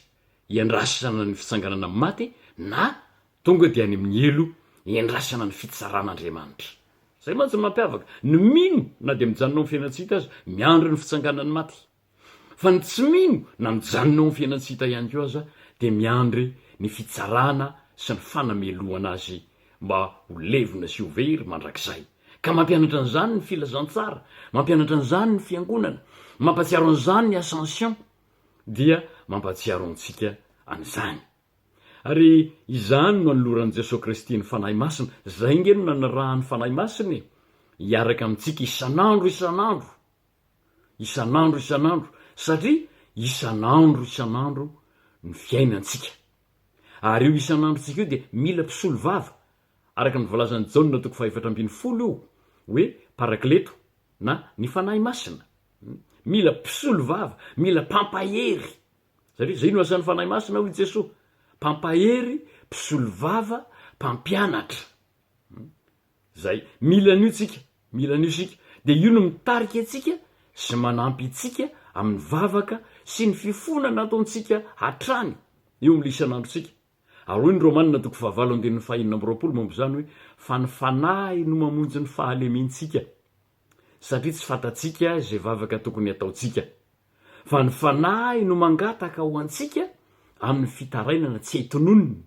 iandrasana ny fitsanganana amin'ny maty, na tonga dia any amin'ny elo iandrasana ny fitsaran'Andriamanitra. Zay mantsy mampiavaka ny mino na dia mijanona amin'ny fiainatsika azy miandry ny fitsanganany maty, fa ny tsy mino na mijanona amin'ny fiainatsika ihany koa aza dia miandry ny fitsarana sy ny fanamelohana azy mba ho levona sy ho very mandrakizay. Ka mampianatra an'izany ny filazantsara, mampianatra an'izany ny fiangonana, mampatsiaro an'izany ny ascension, dia mampatsiaro antsika an'izany. Ary izany no anoloran'i Jesosy Kristy ny fanahy masina, zay ngeno nanarahany fanahy masina hiaraka amintsika isan'andro, satria isan'andro ny fiainantsika. Ary io isan'androntsika io dia mila mpisolo vava, araka ny volazan'i Jaona toko 4:10 io hoe parakleto na ny fanahy masina. Mila mpisolo vava, mila pampahery, satria zay no asan'ny fanahy masina hoy Jesosy, pampahery, mpisolo vava, mpampianatra. Zay mila an'io tsika, dia io no mitarika atsika sy manampy atsika amin'ny vavaka sy ny fifonana ataontsika hatrany eo amin'ny isan'androntsika. Ary hoy ny Romanina toko 5:5 momba zany hoe fa ny fanahy no mamonjy ny fahalementsika, satria tsy fantatsika zay vavaka tokony ataontsika, fa ny fanahy no mangataka ho antsika amin'ny fitarainana tsy aitononina.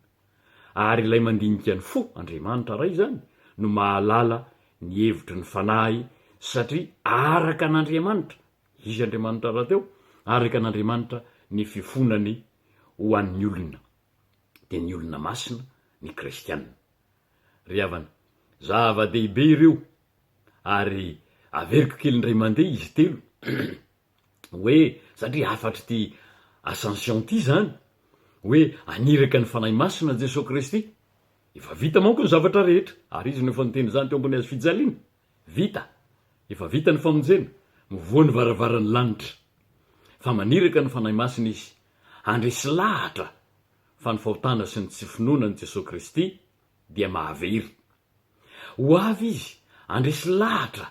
Ary ilay mandinika ny fo Andriamanitra ray zany no mahalala ny hevitry ny fanahy, satria araka n'Andriamanitra, izy Andriamanitra raha teo, araka n'Andriamanitra ny fifonany ho an'ny olona, dia ny olona masina ny kristianina. Ry havana, zava-dehibe ireo, ary averiko kely indray mandeha izy telo hoe satria afatry ty ascension ty zany hoe aniraka ny fanahy masina Jesosy Kristy, efa vita manko ny zavatra rehetra. Ary izy no efa niteny zany teo ambony azy fijaliana, efa vita ny famonjena, mivoa ny varavaran'ny lanitra. Fa maniraka ny fanahy masina izy, handresy lahatra fa ny fahotana sy ny tsy finoanan'i Jesosy Kristy dia mahavery. Ho avy izy handresy lahatra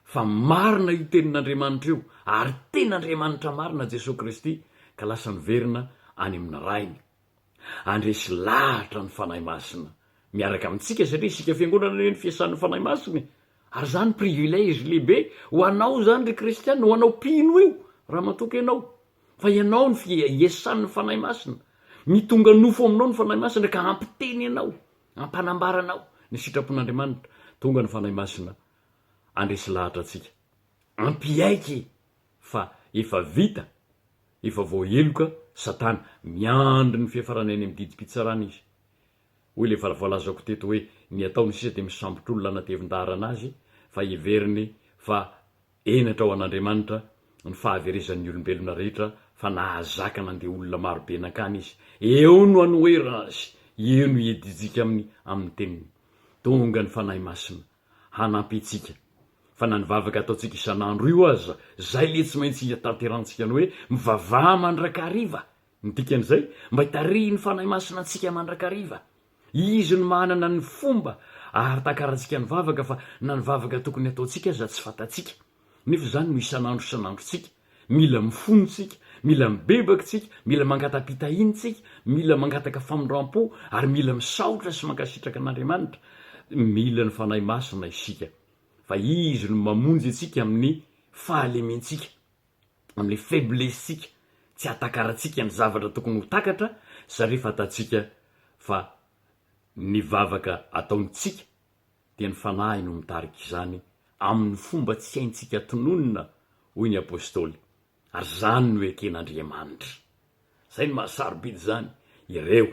fa marina io tenin'Andriamanitra io, ary ten'Andriamanitra marina Jesosy Kristy, ka lasa miverina any amin'ny rainy. andresy lahatra ny fanahy masina miaraka amintsika satria isika fiangonana reny fiasan'ny fanahy masiny ary zany privilege lehibe ho anao zany ry kristiana ho anao pino io raha matoky ianao fa ianao ny fiasan'ny fanahy masina mitonga nofo aminao ny fanahy masina ka ampiteny ianao ampanambaranao ny sitrapon'andriamanitra tonga ny fanahy masina andresy lahatra atsika ampiaiky fa efa vita efa voaeloka satana miandry ny fiafarana eny amin'ny didipitsarana izy hoy le voalazako teto hoe ny ataony sisa de misambotr'olona anatevin-darana azy fa everiny fa enatra ao an'andriamanitra ny fahaverezan'ny olombelona rehetra fa nahazaka nandeha olona marobe nankany izy eo no anoera azy eo no iedijika amin'ny teniny tonga ny fanahy masina hanampy itsika fa na nivavaka ataontsika isan'andro io aza zay le tsy maintsy tanterantsika ny hoe mivavaha mandrakariva ny dikan'izay mba hitarihy ny fanahy masina antsika mandrakariva izy no manana ny fomba ary takarahantsika nivavaka fa na nivavaka tokony ataontsika aza tsy fatatsika nefa zany no isan'androtsika mila mifonontsika mila mibebakytsika mila mangatapitahintsika mila mangataka famondram-po ary mila misaotra sy mankasitraka an'andriamanitra mila ny fanahy masina isika fa izy no mamonjy atsika amin'ny fahalementsika amin'ny faiblessitsika tsy atakaratsika ny zavatra tokony ho takatra satria fatatsika fa nivavaka ataontsika dia ny fanahy no mitarika izany amin'ny fomba tsy haintsika tononona hoy ny apôstôly ary zany no eken'andriamanitra zay ny mahasarobidy zany ireo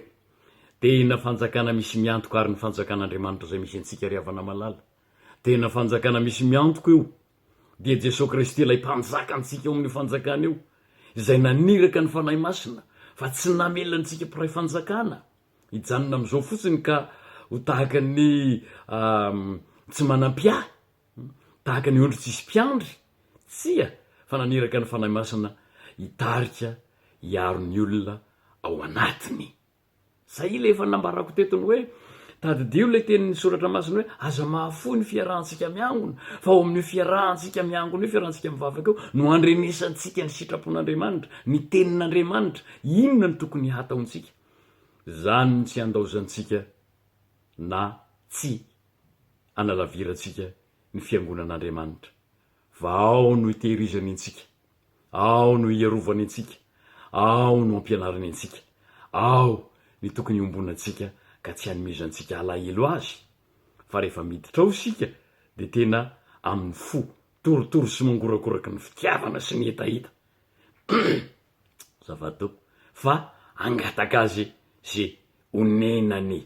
tena fanjakana misy miantoko ary ny fanjakan'andriamanitra zay misy antsika ry havana malala tena fanjakana misy miantoko io dia Jesosy Kristy ilay mpanjaka antsika eo amin'ny fanjakana io izay naniraka ny fanahy masina fa tsy namelantsika mpiray fanjakana hijanona am'izao fotsiny ka ho tahaka ny tsy manam-piahy tahaka ny ondry tsisy mpiandry tsia fa naniraka ny fanahy masina hitarika hiaro ny olona ao anatiny zay ile efa nambarako tetony hoe tadidio le tenin'ny soratra masina hoe aza mahafoy ny fiarahantsika miangona fa ao amin'ny fiarahantsika miangona io fiarahantsika mivavaka eo no andrenesantsika ny sitrapon'andriamanitra ny tenin'andriamanitra inona ny tokony hataontsika zany ny tsy andaozantsika na tsy analaviratsika ny fiangonan'andriamanitra fa ao no hitehirizany antsika ao no hiarovany antsika ao no ampianarany antsika ao ny tokony ombonantsika ka tsy hanomezantsika alahelo azy fa rehefa miditra ao sika de tena amin'ny fo torotoro sy mangorakoraky ny fitiavana sy ny hetahita zavato fa angataka azy ze onenany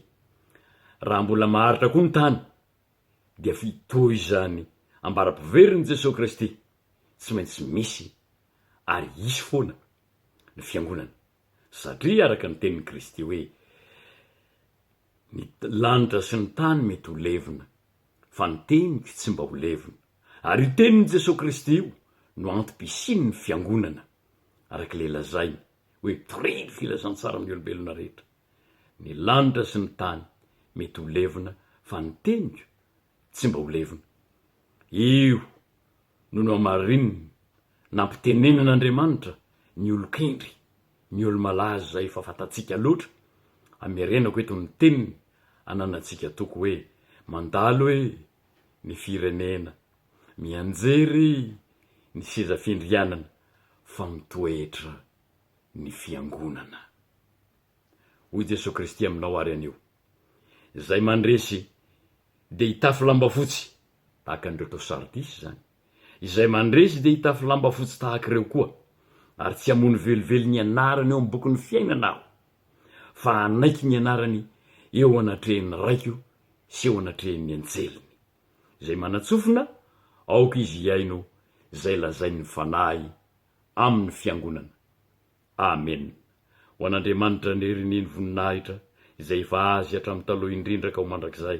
raha mbola maharitra koa ny tany dia fitoy zany ambara-piveriny Jesosy Kristy tsy maintsy misy ary isy foana ny fiangonana satria araka ny tenin'ny Kristy hoe ny lanitra sy ny tany mety ho levina fa ny teniko tsy mba ho levina ary io tenin'ny Jesosy Kristy io no antom-pisiny ny fiangonana araka le lazainy hoe pirily filazantsara amin'ny olombelona rehetra ny lanitra sy ny tany mety ho levina fa ny teniko tsy mba ho levina io no amarininy nampitenenan'Andriamanitra ny olokendry ny olo-malaza zay efa fatatsika loatra amerenako eto ny teniny ananantsika toko hoe mandalo hoe ny firenena mianjery ny seza findrianana fa mitoetra ny fiangonana hoy Jesosy Kristy aminao ary anio zay mandresy de hitafy lamba fotsy tahaka an'ireo tao Sardisy zany izay mandresy de hitafy lamba fotsy tahaka ireo koa ary tsy hamono velively ny anarany eo amin'ny boky ny fiainana aho fa anaiky ny anarany eo anatrehan'ny raiko sy eo anatrehan'ny anjeliny izay manatsofina aoka izy iaino zay lazain'ny fanahy amin'ny fiangonana amen ho an'Andriamanitra ny herininy voninahitra izay efa azy hatramin'ny taloha indrindra ka ho mandrakizay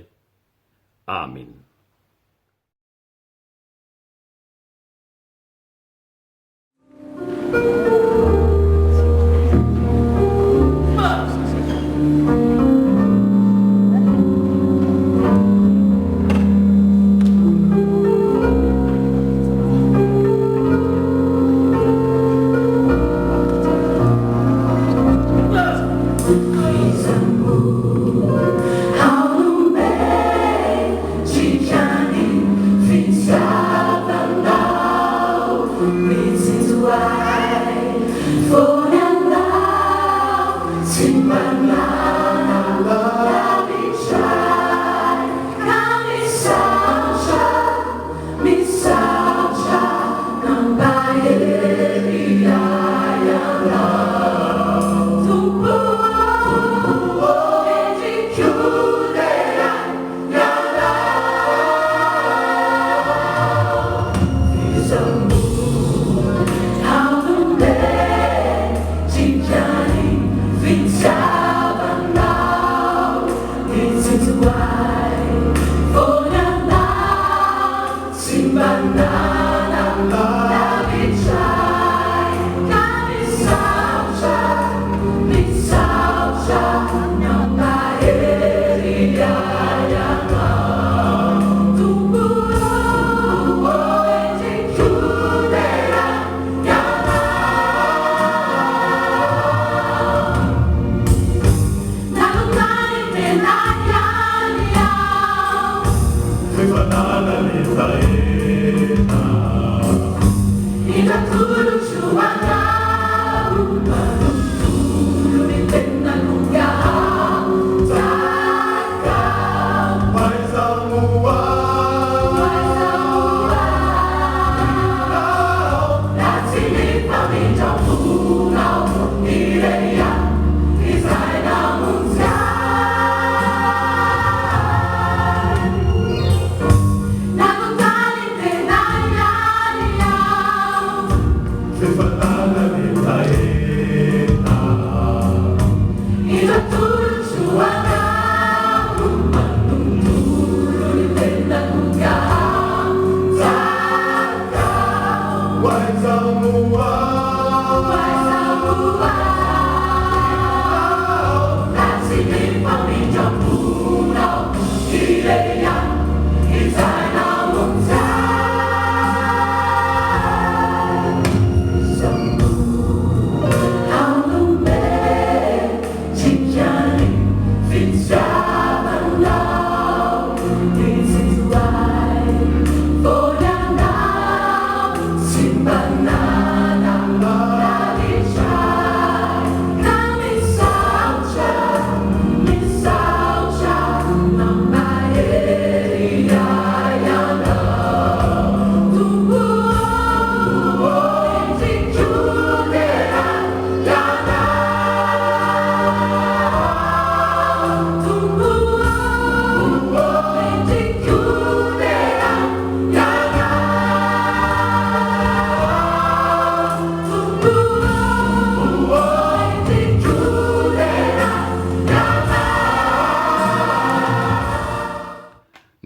amen. Thank you.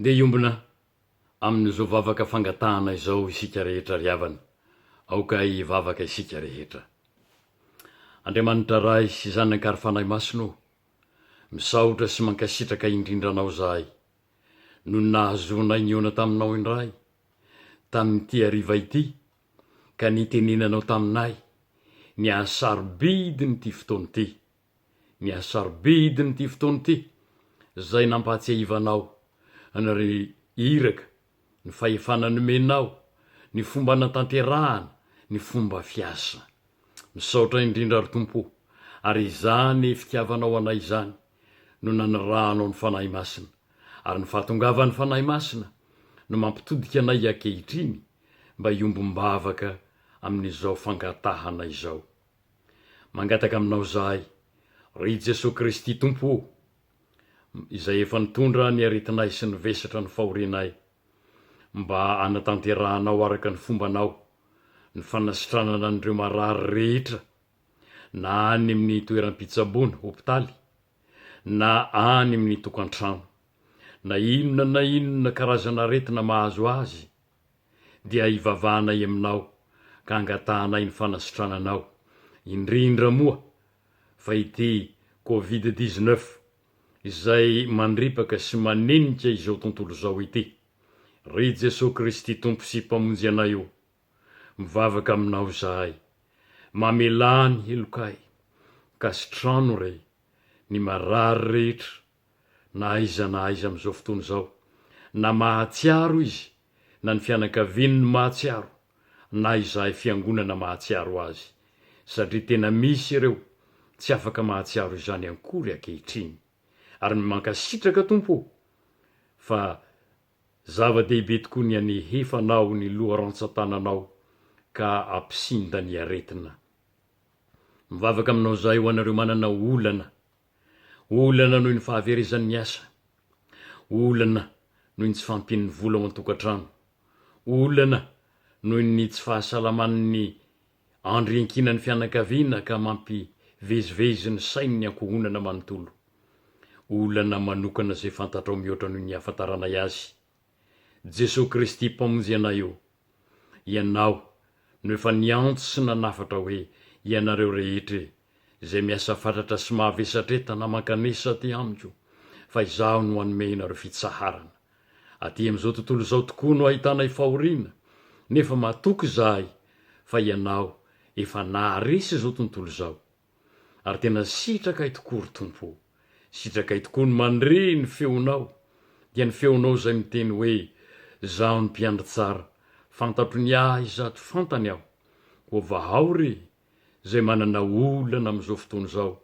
de iombona amin'izao vavaka fangatahana izao isika rehetra riavana aoka ivavaka isika rehetra. Andriamanitra ray sy zanakary fanahy masino misaotra sy mankasitraka indrindranao zahay no nahazonay niona taminao indray tamin'ity ariva ity ka nitenenanao taminay ny ahasarobidiny ty fotoany ity, ny ahasarobidiny ty fotoany ity zay nampahatsiahivanao anary iraka ny fahefana nomenao, ny fomba natanterahana, ny fomba fiasa. Misaotra indrindra ry Tompo, ary izany fitiavanao anay izany no nanirahanao ny fanahy masina, ary ny fahatongavan'ny fanahy masina no mampitodika anay ankehitriny mba hiombombavaka amin'izao fangatahana izao. Mangataka aminao zahay, ry Jesosy Kristy Tompo, izay efa nitondra ny aretinay sy ny vesatra ny fahorinay, mba anatanterahanao araka ny fombanao ny fanasitranana an'ireo marary rehetra, na any amin'ny toeram-pitsaboana hopitaly, na any amin'ny tokantrano, na inona karazana aretina mahazo azy, dia ivavahanay aminao ka angatahanay ny fanasitrananao, indrindra moa fa ity Covid-19 izay mandripaka sy manenika izao tontolo zao ity. Ry Jesosy Kristy Tompo sy mpamonjy anay io, mivavaka aminao zahay, mamelany helokay, kasitrano re ny marary rehetra, na aiza amin'izao fotoana zao, na mahatsiaro izy, na ny fianakaviany ny mahatsiaro, na izahay fiangonana mahatsiaro azy, satria tena misy ireo tsy afaka mahatsiaro izany ankory ankehitriny, ary mankasitraka Tompo fa zava-dehibe tokoa ny anehefanao ny loharantsan-tananao ka ampisinda ny aretina. Mivavaka aminao zay ho anareo manana olana noho ny fahaverezan'ny asa, olana noho ny tsy fampin'ny vola ao an-tokantrano, olana noho ny tsy fahasalaman'ny andriankinan'ny fianakaviana ka mampivezivezy ny sainy ankohonana manontolo, olana manokana zay fantatrao mihoatra noho ny afantaranay azy. Jesosy Kristy mpamonjy anay io, ianao no efa niantso sy nanafatra hoe ianareo rehetra zay miasa fatratra sy mahavesatreta mankanesa ty amiko, fa izaho no hanome nareo fitsaharana. Aty am'izao tontolo zao tokoa no ahitanay fahoriana, nefa matoky zahay fa ianao efa naharesy zao tontolo zao, ary tena sitrakay tokoa ry Tompo, sitrakay tokoa ny mandre ny feonao, dia ny feonao zay miteny hoe zaho ny mpiandry tsara fantatro ny ahy zato fantany aho koa vahao re zay manana olana am'izao fotoana zao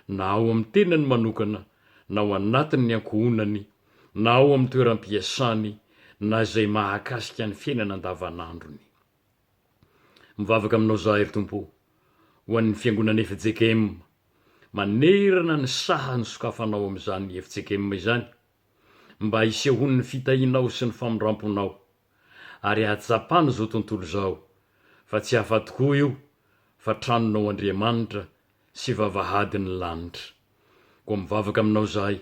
na ao amin'ny tenany manokana na ao anatiny ny ankohonany na ao amin'ny toeram-piasany na zay mahakasika ny fiainana andavanandrony. Mivavaka aminao zahay ry tompo ho an'ny fiangonana Efjekema manerana ny saha ny sokafanao amin'izany Efjekema izany mba hisehony ny fitahinao sy ny famondramponao ary ahatsapana zao tontolo zao fa tsy hafa tokoa io fa tranonao Andriamanitra sy vavahady ny lanitra. Koa mivavaka aminao zahay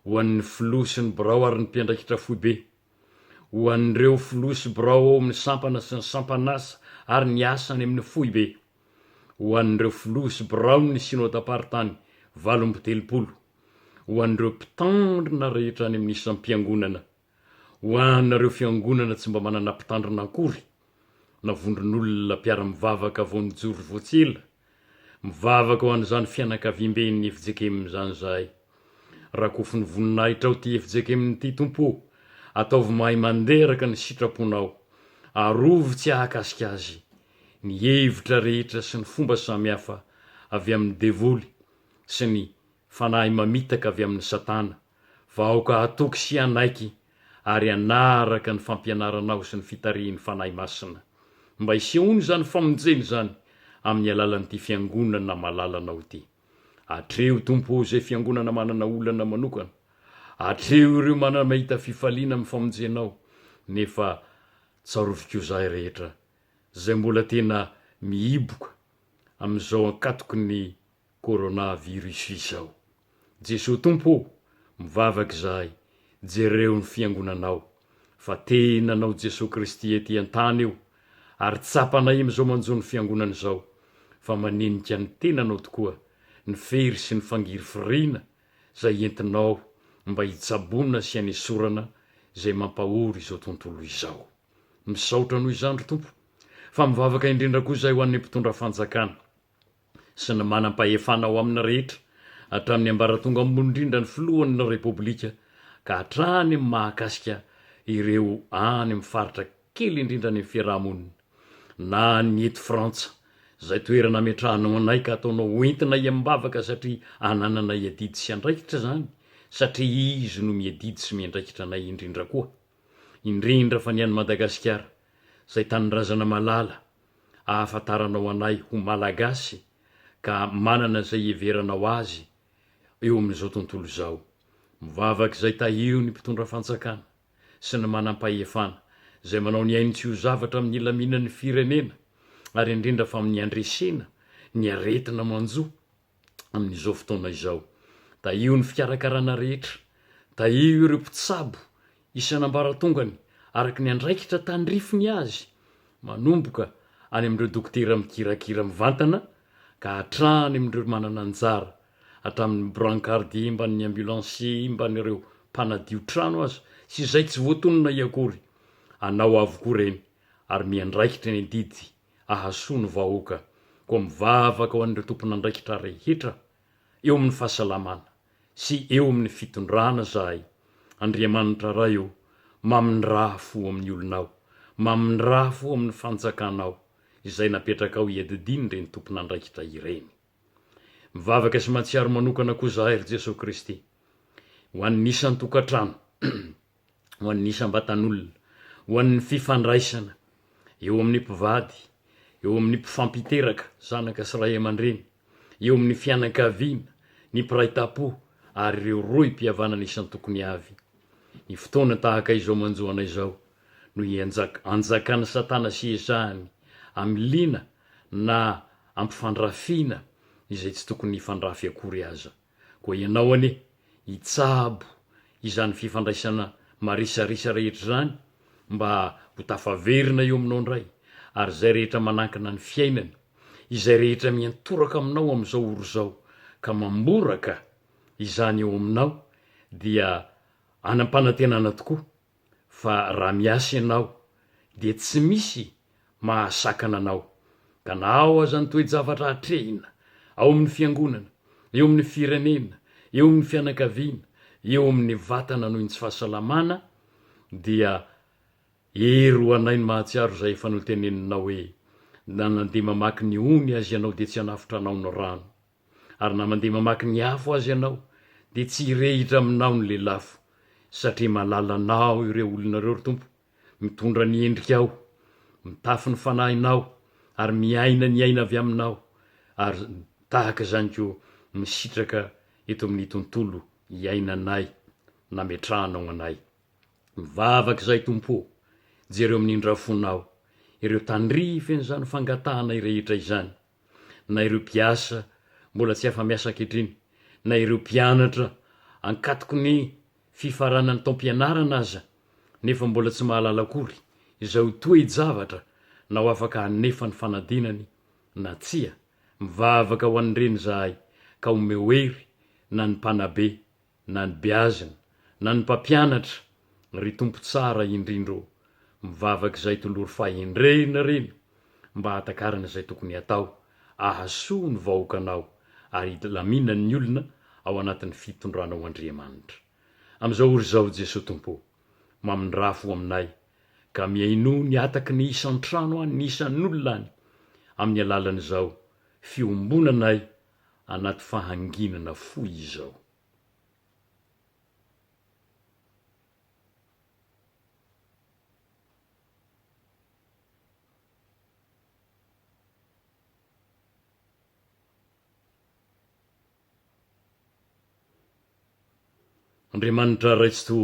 ho an'ny filoha sy ny birao ary ny mpiandraikitra foibe ho an'ireo filoha sy birao ao amin'ny sampana sy ny sampanasa ary ny asany amin'ny foibe ho an'ireo filoha sy birao ny sinodaparitany 80 ho an'ireo mpitandrina rehetra any amin'ny isan'ny mpiangonana ho an'ireo fiangonana tsy mba manana mpitandrina akory na vondron'olona mpiara-mivavaka vao nijoro voatsila mivavaka ho an'izany fianakaviam-ben'ny Efjekema zany zahay raha kofiny voninahitra ao ty Efjekema ty tompo ataovy mahay manderaka ny sitraponao arovy tsy ahakasika azy ny hevitra rehetra sy ny fomba samihafa avy amin'ny devoly sy ny fanahy mamitaka avy amin'ny satana fa aoka atoky sy anaiky ary anaraka ny fampianaranao sy ny fitarihin'ny fanahy masina mba hisehony zany famonjeny zany amin'ny alalan'ity fiangonana malalanao ity. Atreo tompo zay fiangonana manana olana manokana atreo ireo manana mahita fifaliana amin'ny famonjenao nefa tsaroviko zahay rehetra zay mbola tena miiboka amin'izao ankatoky ny coronavirus izao. Jesosy tompo mivavaky zahay jereo ny fiangonanao fa tenanao Jesosy Kristy ety an-tany io ary tsapanay am'izao manjony fiangonana izao fa manenika ny tenanao tokoa ny fery sy ny fangiry firiana zay entinao mba hitsabona sy hanesorana zay mampahory izao tontolo izao. Misaotra noho izany ry tompo fa mivavaka indrindra koa zay ho an'ny mpitondra fanjakana sy ny manam-pahefana ao amin'ny rehetra hatramin'ny ambaratonga ambondrindra ny filohan'ny repoblika ka hatrany mahakasika ireo any amin'ny faritra kely indrindra ny fiarahamonina na ny eto Frantsa zay toerana ametrahanao anay ka ataonao entina iambavaka satria anananay adidy sy andraikitra zany satria izy no miadidy sy miandraikitra anay indrindra koa indrindra fa ny any Madagasikara zay tanyrazana malala ahafataranao anay ho malagasy ka manana zay everanao azy eo amin'izao tontolo zao. Mivavaky zay tahio ny mpitondra fanjakana sy ny manam-pahefana zay manao ny ainy tsy ho zavatra amin'ny ilaminan'ny firenena ary indrindra fa amin'ny andresena ny aretina manjo amin'izao fotoana izao. Tahio ny fikarakarana rehetra tahio ireo mpitsabo isan'ambaratongany araky ny andraikitra tandrifiny azy manomboka any amin'ireo dokotera mikirakira mivantana ka hatrany amin'ireo manana anjara hatramin'ny brancardier mban'ny ambulancier mban'ireo mpanadio trano azy sy zay tsy voatonona iakory anao avokoa reny ary miandraikitra ny didy ahasoa ny vahoaka koa mivavaka ho an'ireo tompon'andraikitra rehetra eo amin'ny fahasalamana sy eo amin'ny fitondrana zahay. Andriamanitra ray eo mamindraha fo amin'ny olonao mamindraha fo amin'ny fanjakanao izay napetraka ao iadidiny reny tompon'andraikitra ireny. Mivavaka sy matsiaro manokana koa zahay ry Jesosy Kristy ho an'ny isan'ny tokantrano ho an'ny isam-batan'olona ho an'ny fifandraisana eo amin'ny mpivady eo amin'ny mpifampiteraka zanaka sy ray aman-dreny eo amin'ny fianakaviana ny mpiray-tapo ary ireo roy mpihavanana isan'ny tokony avy. Ny fotoana tahaka izao manjoana izao no anjakany satana sy ezahany amiliana na ampifandrafiana izay tsy tokony hifandrafy akory aza. Koa ianao ane hitsabo izany fifandraisana marisarisa rehetra zany mba ho tafaverina eo aminao ndray ary zay rehetra manankana ny fiainany izay rehetra miantoraka aminao am'izao oro zao ka mamboraka izany eo aminao dia anam-panantenana tokoa fa raha miasa ianao dia tsy misy mahasakana anao ka na ao aza ny toe-javatra hatrehina ao amin'ny fiangonana eo amin'ny firenena eo amin'ny fianakaviana eo amin'ny vatana noho ny tsy fahasalamana dia ero anay ny mahatsiaro zay efa noloteneninao hoe na nandeha mamaky ny ony azy ianao de tsy hanafitra anao ny rano, ary na mandeha mamaky ny afo azy ianao de tsy hirehitra aminao ny lelafo, satria malalanao ireo olonareo ry tompo, mitondra ny endrikao, mitafy ny fanahinao ary miaina ny aina avy aminao, ary tahaka zany ko misitraka eto amin'ny tontolo iainanay nametrahanao anay. Mivavaka zay tompo, jereo amin'indra fonao ireo tandrify zany fangatahana irehetra izany, na ireo mpiasa mbola tsy afa-miasa ankehitriny, na ireo mpianatra ankatoko ny fifaranany taom-pianarana aza nefa mbola tsy mahalala akory izao toe-javatra na ho afaka hanefa ny fanadinany na tsia. Mivavaka ho an'ireny zahay ka omeo hery na ny mpanabe na ny beazina na ny mpampianatra ry tompo tsara indrindro. Mivavaka zay tolory fahendrena reny mba hatakarana zay tokony atao ahasoa ny vahoakanao ary laminany ny olona ao anatin'ny fitondranao Andriamanitra. Am'izao ory zao Jesosy tompo, mamindrafo aminay ka miaino ny ataky ny isan-trano any, ny isan'olona any amin'ny alalan'izao fiombonanay anaty fahanginana foy izao. Andriamanitra raitsy to,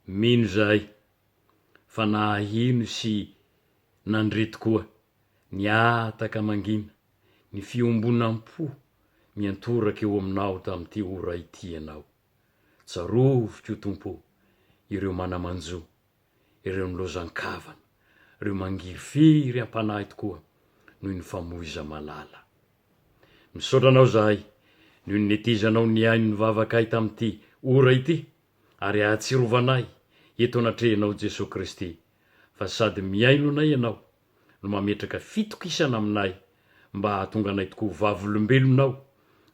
mino zahay fa nahino sy nandreto koa ny ataka mangina, ny fiombonam-po miantoraka eo aminao tamin'ity ora ity ianao. Tsaroviko tompo ireo manamanjo, ireo nilozan-kavana, ireo mangifiry ampanahy tokoa noho ny famoiza malala. Misaotra anao zahay noho ny netezanao ny aino ny vavakay tamin'ity ora ity, ary ahatsirovanay eto anatrehanao Jesosy Kristy, fa sady miaino anay ianao no mametraka fitokisana aminay mba hahatonga anay tokoa vavolombelonao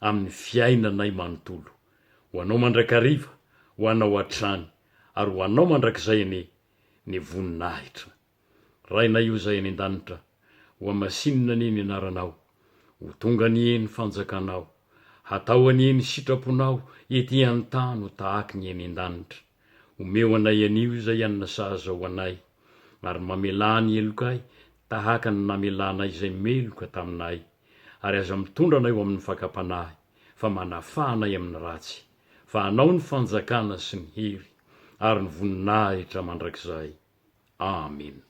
amin'ny fiainanay manontolo. Ho anao mandrakariva, ho anao hatrany, ary ho anao mandrakizay ane ny voninahitra. Rainay io zay any an-danitra, ho amasinina ny anaranao, ho tonga ny eny fanjakanao, hatao any eny sitraponao ety an-tany ho tahaky ny eny an-danitra. Omeo anay anio zay anina sahaza ho anay, ary mamela ny elokay tahaka ny namelanay zay meloka taminay, ary aza mitondra anay ho amin'ny fakapanahy, fa manafahanay amin'ny ratsy, fa anao ny fanjakana sy ny hery ary ny voninahitra mandrakizay. Amen.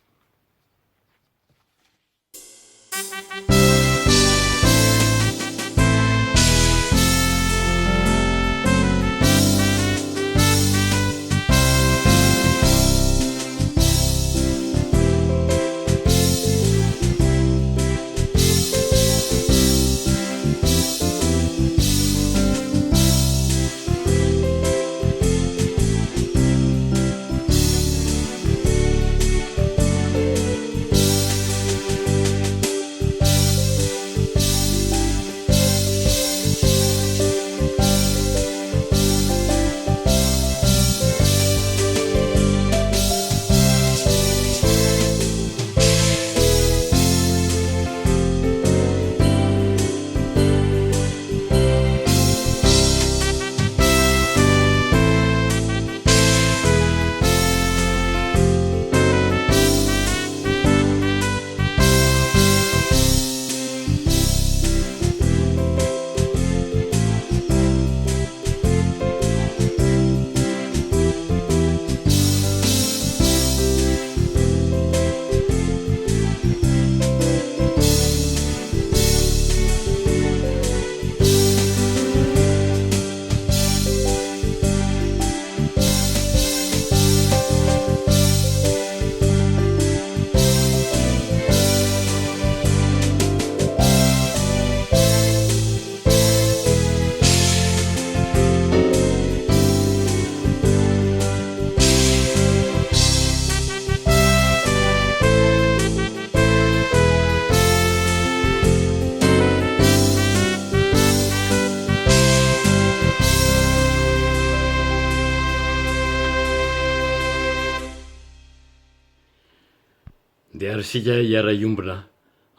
dia ary sika hiara-iombona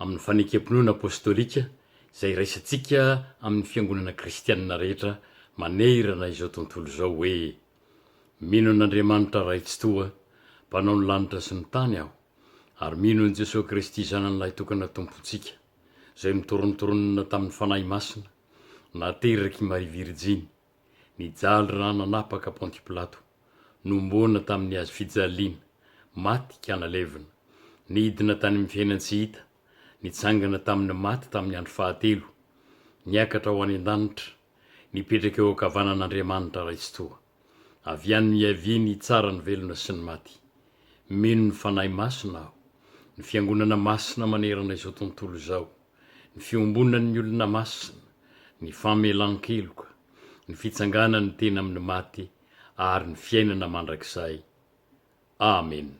amin'ny fanekam-pinoana apôstôlika izay raisantsika amin'ny fiangonana kristianina rehetra manerana izao tontolo izao hoe mino an'Andriamanitra raitsi-toa mpanao ny lanitra sy ny tany aho, ary mino an' Jesosy Kristy zanan'ilay tokana tompontsika izay mitoronitorona tamin'ny fanahy masina, nateraky Maria Virjiny, nijaly raha nanapaka Ponty Pilato, nombona tamin'ny hazo fijaliana, maty ka nalevina, nidina tany amin'ny fiainan-tsy hita, nitsangana tamin'ny maty tamin'ny andro fahatelo, niakatra ho any an-danitra, nipetraka eo ankavanan'Andriamanitra raitsi-toa, avy any miaviny tsara ny velona sy ny maty. Mino ny fanahy masina aho, ny fiangonana masina manerana izao tontolo izao, ny fiombonan'ny olona masina, ny famelan-keloka, ny fitsanganany tena amin'ny maty, ary ny fiainana mandrakizay. Amen.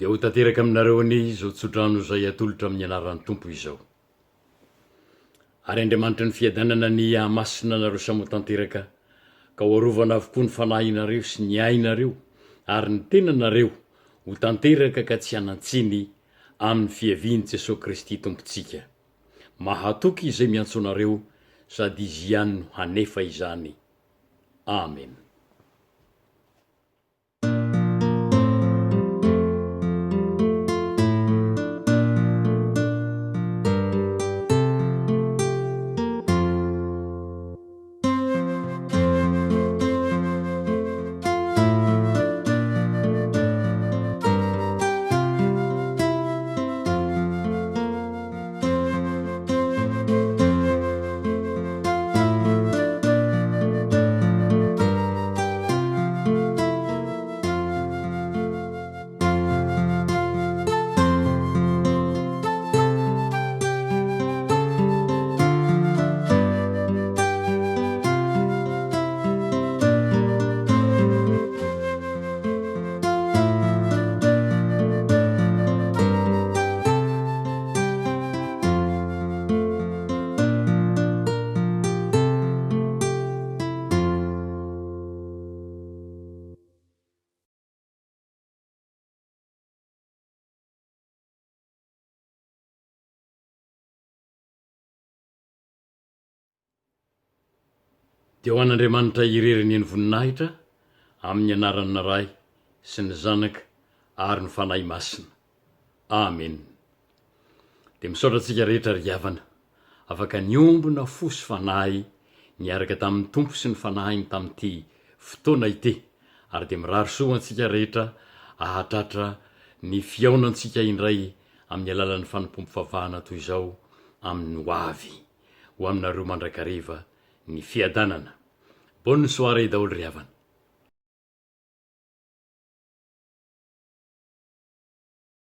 Dia ho tanteraka aminareo any izao tsodrano izay atolotra amin'ny anaran'ny tompo izao. Ary Andriamanitra ny fiadanana ny ahamasina nareo samy ho tanteraka, ka ho arovana avokoa ny fanahinareo sy ny ainareo, ary ny tenanareo ho tanteraka ka tsy hanantsiny amin'ny fiaviany Jesosy Kristy tompontsika. Mahatoky izay miantso anareo sady izy ihany no hanefa izany. Amen. Dia ho an'Andriamanitra ireriny ny voninahitra amin'ny anaran'ny Ray sy ny Zanaka ary ny fanahy masina. Amen. Dia misaotra antsika rehetra ry havana, afaka niombona fo sy fanahy niaraka tamin'ny tompo sy ny fanahainy tamin'ity fotoana ity, ary de mirary soa antsika rehetra ahatratra ny fiaonantsika indray amin'ny alalan'ny fanompom-pivavahana toy izao amin'ny ho avy ho aminareo mandrakariva ny fiadanana. Bonne soirée daholo ry havana.